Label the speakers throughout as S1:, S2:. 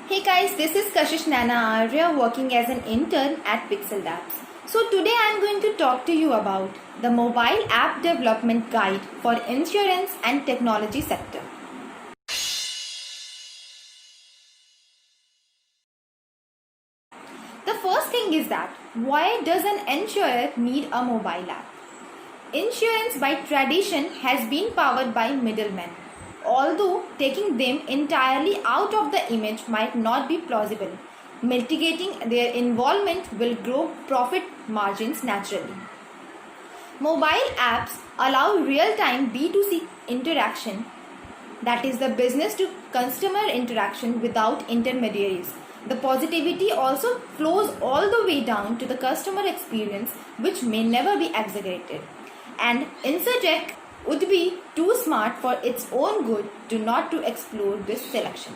S1: Hey guys, this is Kashish Nana Arya working as an intern at Pixel Labs. So today I am going to talk to you about the mobile app development guide for insurance and technology sector. The first thing is that why does an insurer need a mobile app? Insurance by tradition has been powered by middlemen. Although taking them entirely out of the image might not be plausible, mitigating their involvement will grow profit margins naturally. Mobile apps allow real-time B2C interaction, that is the business to customer interaction without intermediaries. The positivity also flows all the way down to the customer experience, which may never be exaggerated. And InsurTech would be too smart for its own good to not to explore this selection.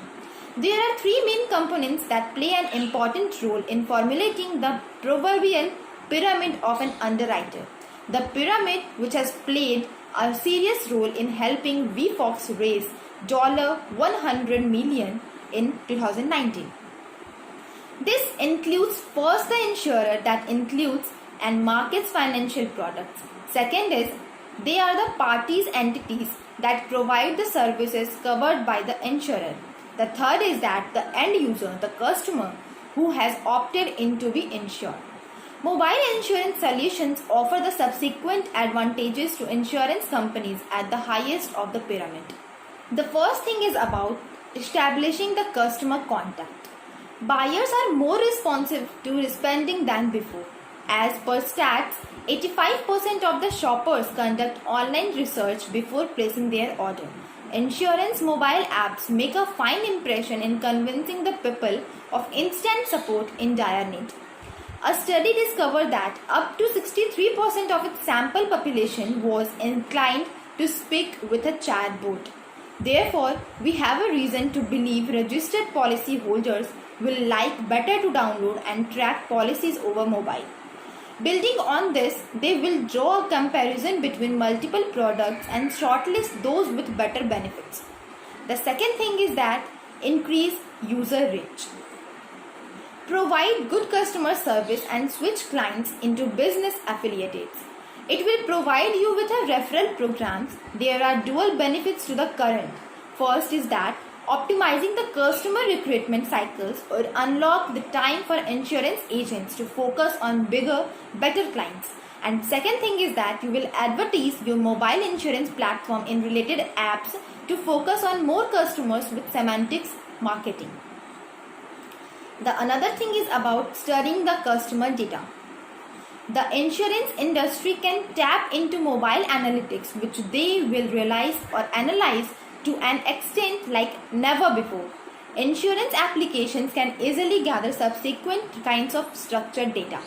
S1: There are three main components that play an important role in formulating the proverbial pyramid of an underwriter. The pyramid, which has played a serious role in helping VFox raise $100 million in 2019. This includes first the insurer that includes and markets financial products. Second is they are the parties entities that provide the services covered by the insurer. The third is that the end user, the customer who has opted in to be insured. Mobile insurance solutions offer the subsequent advantages to insurance companies at the highest of the pyramid. The first thing is about establishing the customer contact. Buyers are more responsive to spending than before. As per stats, 85% of the shoppers conduct online research before placing their order. Insurance mobile apps make a fine impression in convincing the people of instant support in dire need. A study discovered that up to 63% of its sample population was inclined to speak with a chatbot. Therefore, we have a reason to believe registered policyholders will like better to download and track policies over mobile. Building on this, they will draw a comparison between multiple products and shortlist those with better benefits. The second thing is that increase user reach. Provide good customer service and switch clients into business affiliates. It will provide you with a referral programs. There are dual benefits to the current. First is that optimizing the customer recruitment cycles or unlock the time for insurance agents to focus on bigger, better clients. And second thing is that you will advertise your mobile insurance platform in related apps to focus on more customers with semantics marketing. The another thing is about studying the customer data. The insurance industry can tap into mobile analytics, which they will realize or analyze to an extent like never before. Insurance applications can easily gather subsequent kinds of structured data.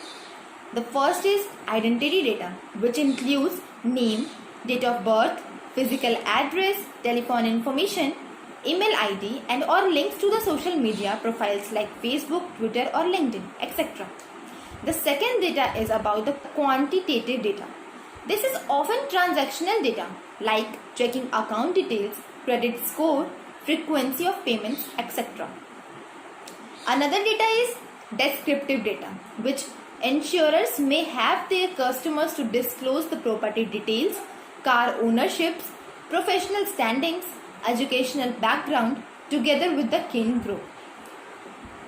S1: The first is identity data, which includes name, date of birth, physical address, telephone information, email ID, and or links to the social media profiles like Facebook, Twitter or LinkedIn, etc. The second data is about the quantitative data. This is often transactional data like checking account details, credit score, frequency of payments, etc. Another data is descriptive data, which insurers may have their customers to disclose the property details, car ownerships, professional standings, educational background together with the kin group.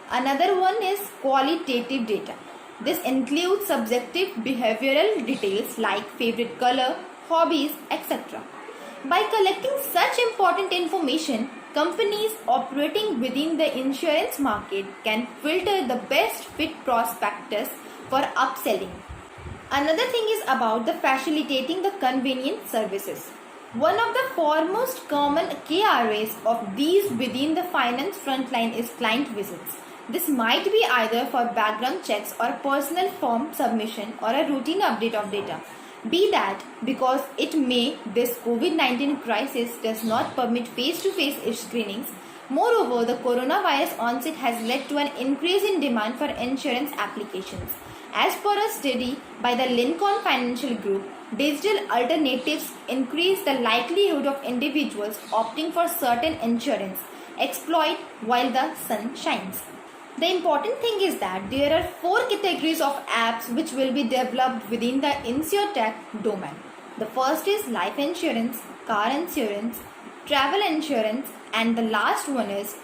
S1: Another one is qualitative data. This includes subjective behavioral details like favorite color, hobbies, etc. By collecting such important information, companies operating within the insurance market can filter the best fit prospectus for upselling. Another thing is about the facilitating the convenient services. One of the foremost common KRAs of these within the finance frontline is client visits. This might be either for background checks or personal form submission or a routine update of data. Be that because this COVID-19 crisis does not permit face-to-face screenings. Moreover, the coronavirus onset has led to an increase in demand for insurance applications. As per a study by the Lincoln Financial Group, digital alternatives increase the likelihood of individuals opting for certain insurance exploit while the sun shines. The important thing is that there are 4 categories of apps which will be developed within the InsurTech domain. The first is life insurance, car insurance, travel insurance, and the last one is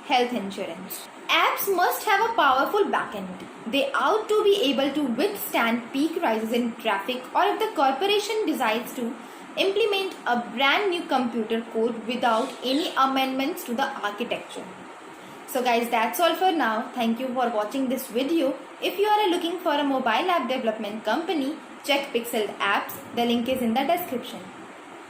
S1: health insurance. Apps must have a powerful backend. They ought to be able to withstand peak rises in traffic, or if the corporation decides to implement a brand new computer code without any amendments to the architecture. So guys, that's all for now. Thank you for watching this video. If you are looking for a mobile app development company, check Pixel Apps. The link is in the description.